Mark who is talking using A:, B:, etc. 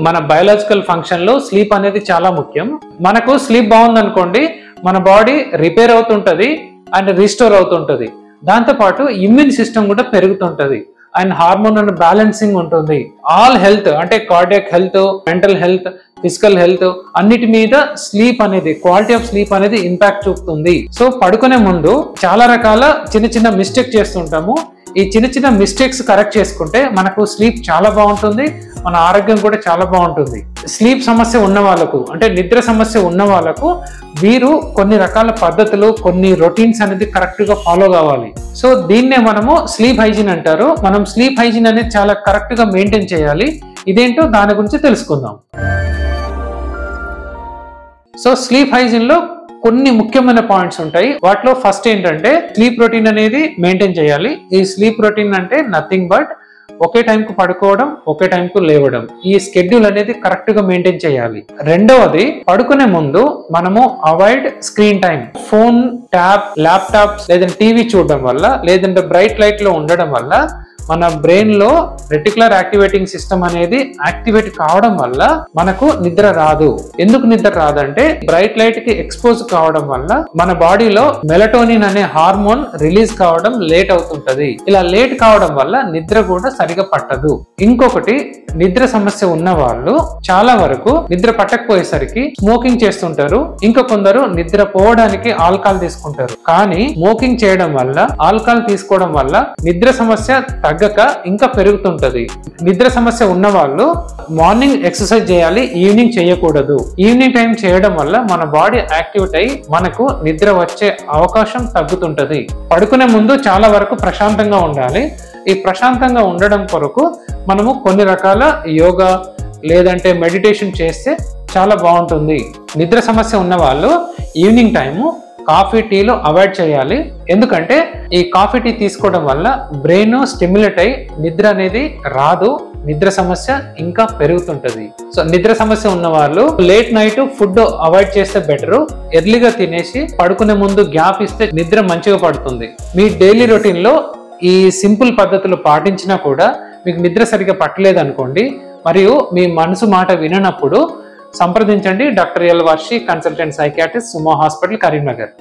A: మన biological function లో sleep అనేది చాలా ముఖ్యం. మనకు స్లీప్ బాగుందనుకోండి, మన బాడీ రిపేర్ అవుతుంటది అండ్ రీస్టోర్ అవుతుంటది. దాంతో పాటు ఇమ్యూన్ సిస్టమ్ కూడా పెరుగుతుంటది అండ్ హార్మోనల్ బ్యాలెన్సింగ్ ఉంటుంది. ఆల్ హెల్త్ అంటే cardiac health, mental health, physical health అన్నిటి మీద స్లీప్ అనేది, క్వాలిటీ ఆఫ్ స్లీప్ అనేది ఇంపాక్ట్ చూపుతుంది. సో పడుకునే ముందు చాలా రకాల చిన్న చిన్న మిస్టేక్ చేస్తుంటాము. ఈ చిన్న చిన్న మిస్టేక్స్ కరెక్ట్ చేసుకుంటే మనకు స్లీప్ చాలా బాగుంటుంది, మన ఆరోగ్యం కూడా చాలా బాగుంటుంది. స్లీప్ సమస్య ఉన్న వాళ్ళకు అంటే నిద్ర సమస్య ఉన్న వాళ్ళకు వీరు కొన్ని రకాల పద్ధతులు, కొన్ని రొటీన్స్ అనేది కరెక్ట్ గా ఫాలో కావాలి. సో దీన్నే మనము స్లీప్ హైజీన్ అంటారు. మనం స్లీప్ హైజీన్ అనేది చాలా కరెక్ట్ గా మెయింటైన్ చేయాలి. ఇదేంటో దాని గురించి తెలుసుకుందాం. సో స్లీప్ హైజీన్ లో కొన్ని ముఖ్యమైన పాయింట్స్ ఉంటాయి. వాటిలో ఫస్ట్ ఏంటంటే స్లీప్ రొటీన్ అనేది మెయింటైన్ చేయాలి. ఈ స్లీప్ రొటీన్ అంటే నథింగ్ బట్ ఒకే టైంకు పడుకోవడం, ఒకే టైంకు లేవడం. ఈ స్కెడ్యూల్ అనేది కరెక్ట్ గా మెయింటైన్ చేయాలి. రెండవది, పడుకునే ముందు మనము avoid screen time. Phone, tab, laptops లేదంటే టీవీ చూడడం వల్ల, లేదంటే బ్రైట్ లైట్ లో ఉండడం వల్ల మన బ్రెయిన్ లో రెటిక్యులర్ యాక్టివేటింగ్ సిస్టమ్ అనేది యాక్టివేట్ కావడం వల్ల మనకు నిద్ర రాదు. ఎందుకు నిద్ర రాదంటే బ్రైట్ లైట్ కి ఎక్స్పోజ్ కావడం వల్ల మన బాడీలో మెలటోనిన్ అనే హార్మోన్ రిలీజ్ కావడం లేట్ అవుతుంటది. ఇలా లేట్ కావడం వల్ల నిద్ర కూడా సరిగా పట్టదు. ఇంకొకటి, నిద్ర సమస్య ఉన్న వాళ్ళు చాలా వరకు నిద్ర పట్టకపోయేసరికి స్మోకింగ్ చేస్తుంటారు. ఇంకా కొందరు నిద్ర పోవడానికి ఆల్కహాల్ తీసుకుంటారు. కానీ స్మోకింగ్ చేయడం వల్ల, ఆల్కహాల్ తీసుకోవడం వల్ల నిద్ర సమస్య తగ్గక ఇంకా పెరుగుతుంటది. నిద్ర సమస్య ఉన్న వాళ్ళు మార్నింగ్ ఎక్సర్సైజ్ చేయాలి, ఈవినింగ్ చేయకూడదు. ఈవినింగ్ టైం చేయడం వల్ల మన బాడీ యాక్టివేట్ అయి మనకు నిద్ర వచ్చే అవకాశం తగ్గుతుంటది. పడుకునే ముందు చాలా వరకు ప్రశాంతంగా ఉండాలి. ఈ ప్రశాంతంగా ఉండడం కొరకు మనము కొన్ని రకాల యోగా లేదంటే మెడిటేషన్ చేస్తే చాలా బాగుంటుంది. నిద్ర సమస్య ఉన్న వాళ్ళు ఈవినింగ్ టైము కాఫీ, టీలు అవాయిడ్ చేయాలి. ఎందుకంటే ఈ కాఫీ, టీ తీసుకోవడం వల్ల బ్రెయిన్ స్టిమ్యులేట్ అయి నిద్ర అనేది రాదు. నిద్ర సమస్య ఇంకా పెరుగుతుంటది. సో నిద్ర సమస్య ఉన్న వాళ్ళు లేట్ నైట్ ఫుడ్ అవాయిడ్ చేస్తే బెటరు. ఎర్లీగా తినేసి పడుకునే ముందు గ్యాప్ ఇస్తే నిద్ర మంచిగా పడుతుంది. మీ డైలీ రొటీన్ లో ఈ సింపుల్ పద్ధతులు పాటించినా కూడా మీకు నిద్ర సరిగా పట్టలేదు అనుకోండి, మరియు మీ మనసు మాట విననప్పుడు సంప్రదించండి doctor L Varshi, consultant psychiatrist, Sumo hospital, Karimnagar.